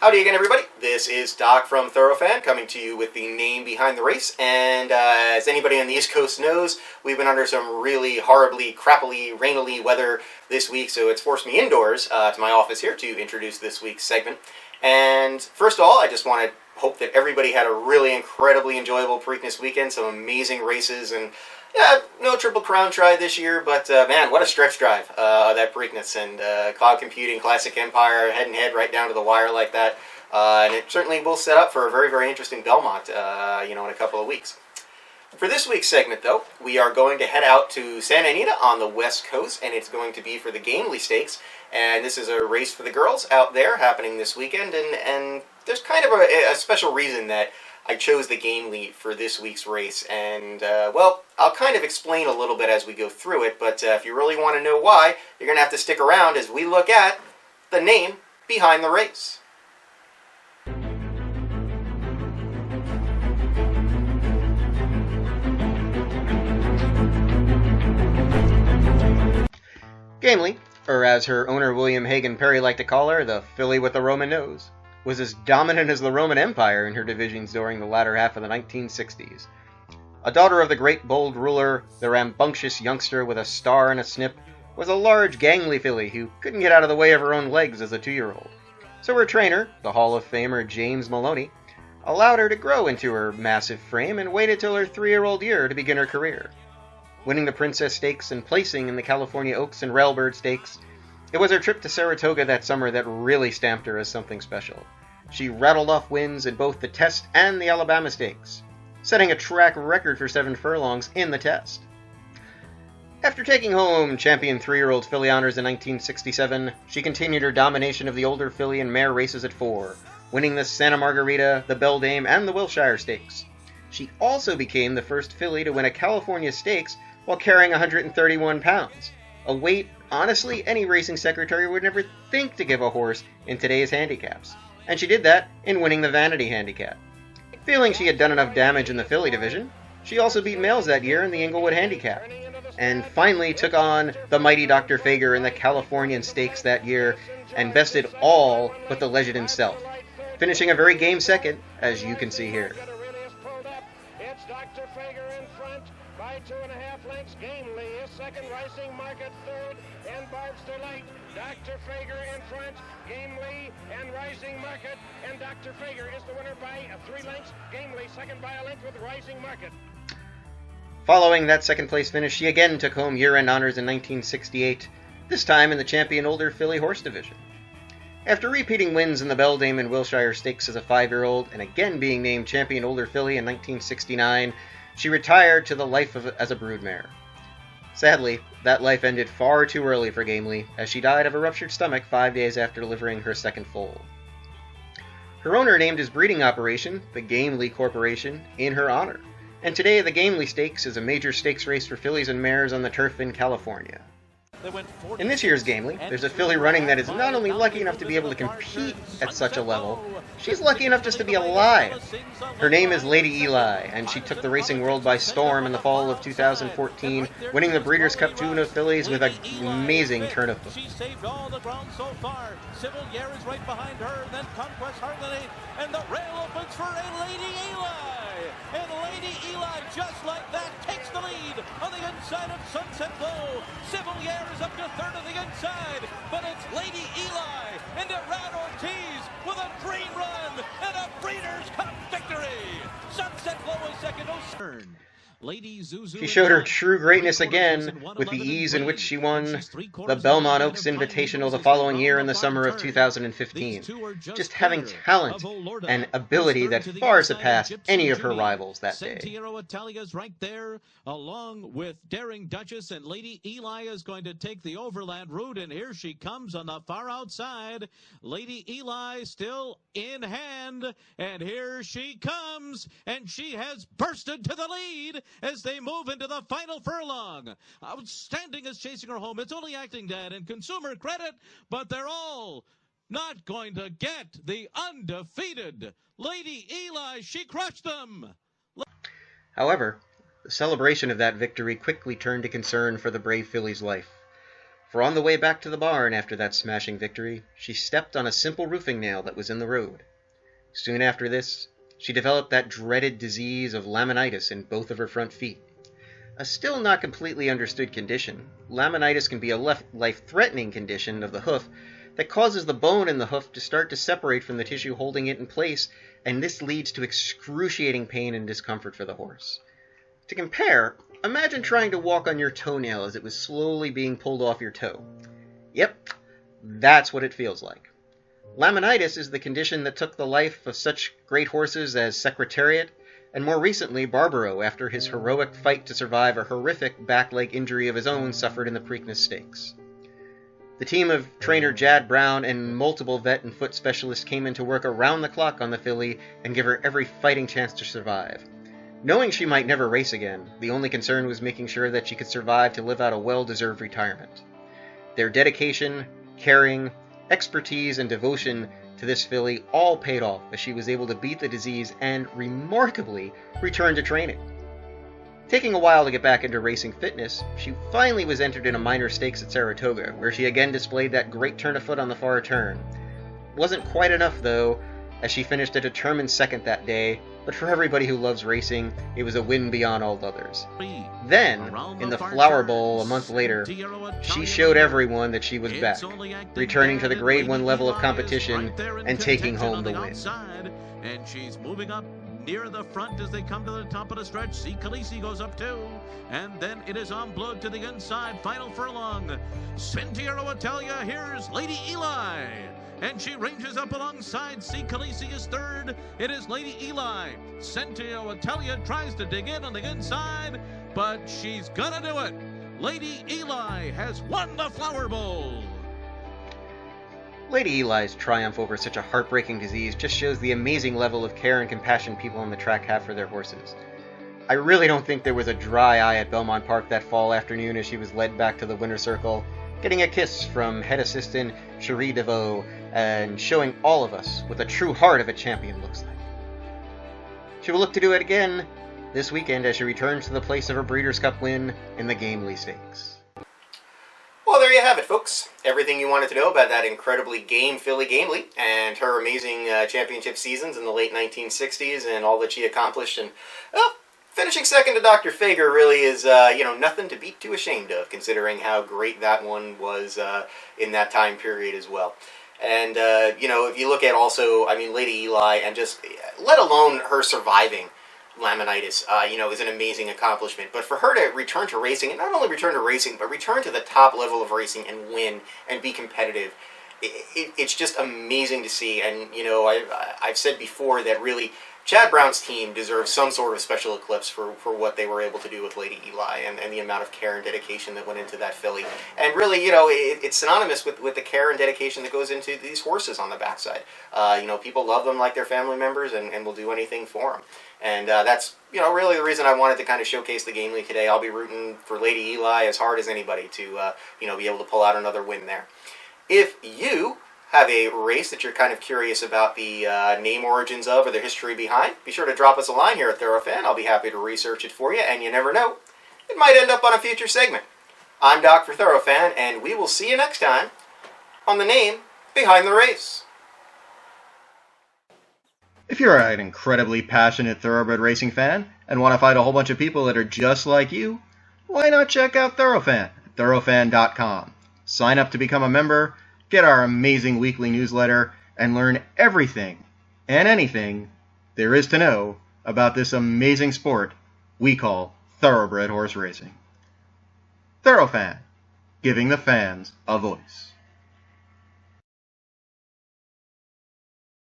Howdy again, everybody. This is Doc from Thorofan coming to you with the name behind the race. And as anybody on the East Coast knows, we've been under some really horribly, crappily, rainily weather this week, so it's forced me indoors to my office here to introduce this week's segment. And first of all, I just want to hope that everybody had a really incredibly enjoyable Preakness weekend, some amazing races, and yeah, no Triple Crown try this year, but man, what a stretch drive, that Preakness, and Cloud Computing, Classic Empire, head-and-head right down to the wire like that, and it certainly will set up for a very, very interesting Belmont, in a couple of weeks. For this week's segment, though, we are going to head out to Santa Anita on the West Coast, and it's going to be for the Gamely Stakes, and this is a race for the girls out there happening this weekend, and there's kind of a special reason that I chose the Gamely for this week's race, and, well, I'll kind of explain a little bit as we go through it, but if you really want to know why, you're going to have to stick around as we look at the name behind the race. Gamely, or as her owner William Hagan Perry liked to call her, the filly with the Roman nose, was as dominant as the Roman Empire in her divisions during the latter half of the 1960s. A daughter of the great bold ruler, the rambunctious youngster with a star and a snip was a large gangly filly who couldn't get out of the way of her own legs as a 2-year-old. So her trainer, the Hall of Famer James Maloney, allowed her to grow into her massive frame and waited till her 3-year-old year to begin her career. Winning the Princess Stakes and placing in the California Oaks and Railbird Stakes, it was her trip to Saratoga that summer that really stamped her as something special. She rattled off wins in both the Test and the Alabama Stakes, setting a track record for 7 furlongs in the Test. After taking home champion 3-year-old filly honors in 1967, she continued her domination of the older filly and mare races at 4, winning the Santa Margarita, the Beldame, and the Wilshire Stakes. She also became the first filly to win a California Stakes while carrying 131 pounds, a weight, honestly, any racing secretary would never think to give a horse in today's handicaps. And she did that in winning the Vanity Handicap. Feeling she had done enough damage in the filly division, she also beat males that year in the Inglewood Handicap, and finally took on the mighty Dr. Fager in the Californian Stakes that year, and bested all but the legend himself, finishing a very game second, as you can see here. It's Dr. Fager in front by 2.5 lengths. Gamely is second, Rising Market third, and Barb's Delight. Dr. Fager in front, Gamely and Rising Market, and Dr. Fager is the winner by 3 lengths. Gamely second by a length with Rising Market. Following that second place finish, she again took home year-end honors in 1968, this time in the champion older filly horse division. After repeating wins in the Beldame and Wilshire Stakes as a 5-year-old, and again being named champion older filly in 1969, she retired to the life as a broodmare. Sadly, that life ended far too early for Gamely, as she died of a ruptured stomach 5 days after delivering her second foal. Her owner named his breeding operation the Gamely Corporation in her honor, and today the Gamely Stakes is a major stakes race for fillies and mares on the turf in California. In this year's Gamely, there's a filly running that is not only lucky enough to be able to compete at such a level, she's lucky enough just to be alive. Her name is Lady Eli, and she took the racing world by storm in the fall of 2014, winning the Breeders' Cup 2 fillies with an amazing turn of foot. She saved all the ground so far. Civil Year is right behind her, then Conquest Harmony, and the rail opens for a Lady Eli. And Lady Eli, just like that, takes the lead on the inside of Sunset Glow. Civil Year is up to third on the inside, but it's Lady Eli and Irad Ortiz with a green run and a Breeders' Cup victory. Sunset Glow is second. She showed her true greatness again with the ease in which she won the Belmont Oaks Invitational the following year in the summer of 2015, just having talent and ability that far surpassed any of her rivals that day. Santiago Italia's right there, along with Daring Duchess, and Lady Eli is going to take the overland route, and here she comes on the far outside. Lady Eli still in hand, and here she comes, and she has bursted to the lead as they move into the final furlong. Outstanding is chasing her home. It's only Acting Dad and Consumer Credit, but they're all not going to get the undefeated Lady Eli. She crushed them. However, the celebration of that victory quickly turned to concern for the brave filly's life. For on the way back to the barn after that smashing victory, she stepped on a simple roofing nail that was in the road. Soon after this, she developed that dreaded disease of laminitis in both of her front feet. A still not completely understood condition, laminitis can be a life-threatening condition of the hoof that causes the bone in the hoof to start to separate from the tissue holding it in place, and this leads to excruciating pain and discomfort for the horse. To compare, imagine trying to walk on your toenail as it was slowly being pulled off your toe. Yep, that's what it feels like. Laminitis is the condition that took the life of such great horses as Secretariat, and more recently Barbaro after his heroic fight to survive a horrific back leg injury of his own suffered in the Preakness Stakes. The team of trainer Jad Brown and multiple vet and foot specialists came into work around the clock on the filly and gave her every fighting chance to survive. Knowing she might never race again, the only concern was making sure that she could survive to live out a well-deserved retirement. Their dedication, caring, expertise, and devotion to this filly all paid off as she was able to beat the disease and, remarkably, return to training. Taking a while to get back into racing fitness, she finally was entered in a minor stakes at Saratoga, where she again displayed that great turn of foot on the far turn. Wasn't quite enough, though, as she finished a determined second that day, but for everybody who loves racing, it was a win beyond all others. Then, in the Flower Bowl a month later, she showed everyone that she was back, returning to the Grade 1 level of competition and taking home the win. And she's moving up near the front as they come to the top of the stretch. See, Khaleesi goes up too. And then it is on blood to the inside. Final furlong. Sentiero Italia. Here's Lady Eli. And she ranges up alongside. See, Khaleesi is third. It is Lady Eli. Sentiero Italia tries to dig in on the inside, but she's gonna do it. Lady Eli has won the Flower Bowl. Lady Eli's triumph over such a heartbreaking disease just shows the amazing level of care and compassion people on the track have for their horses. I really don't think there was a dry eye at Belmont Park that fall afternoon as she was led back to the winner's circle, getting a kiss from head assistant Cherie DeVoe and showing all of us what the true heart of a champion looks like. She will look to do it again this weekend as she returns to the place of her Breeders' Cup win in the Gamely Stakes. Well, there you have it, folks. Everything you wanted to know about that incredibly game filly Gamely and her amazing championship seasons in the late 1960s and all that she accomplished. And, well, finishing second to Dr. Fager really is, nothing to be too ashamed of, considering how great that one was in that time period as well. And, if you look at also, Lady Eli, and just, let alone her surviving laminitis, is an amazing accomplishment. But for her to return to racing, and not only return to racing, but return to the top level of racing and win and be competitive, it's just amazing to see. And, I've said before that really Chad Brown's team deserves some sort of special eclipse for what they were able to do with Lady Eli and the amount of care and dedication that went into that filly. And really, it's synonymous with the care and dedication that goes into these horses on the backside. People love them like their family members and will do anything for them. And that's, really the reason I wanted to kind of showcase the Gamely today. I'll be rooting for Lady Eli as hard as anybody to, be able to pull out another win there. If you have a race that you're kind of curious about the name origins of or the history behind, be sure to drop us a line here at Thorofan. I'll be happy to research it for you, and you never know, it might end up on a future segment. I'm Doc for Thorofan, and we will see you next time on the name behind the race. If you're an incredibly passionate thoroughbred racing fan and want to find a whole bunch of people that are just like you, why not check out Thorofan at Thorofan.com. Sign up to become a member, get our amazing weekly newsletter, and learn everything and anything there is to know about this amazing sport we call thoroughbred horse racing. Thorofan, giving the fans a voice.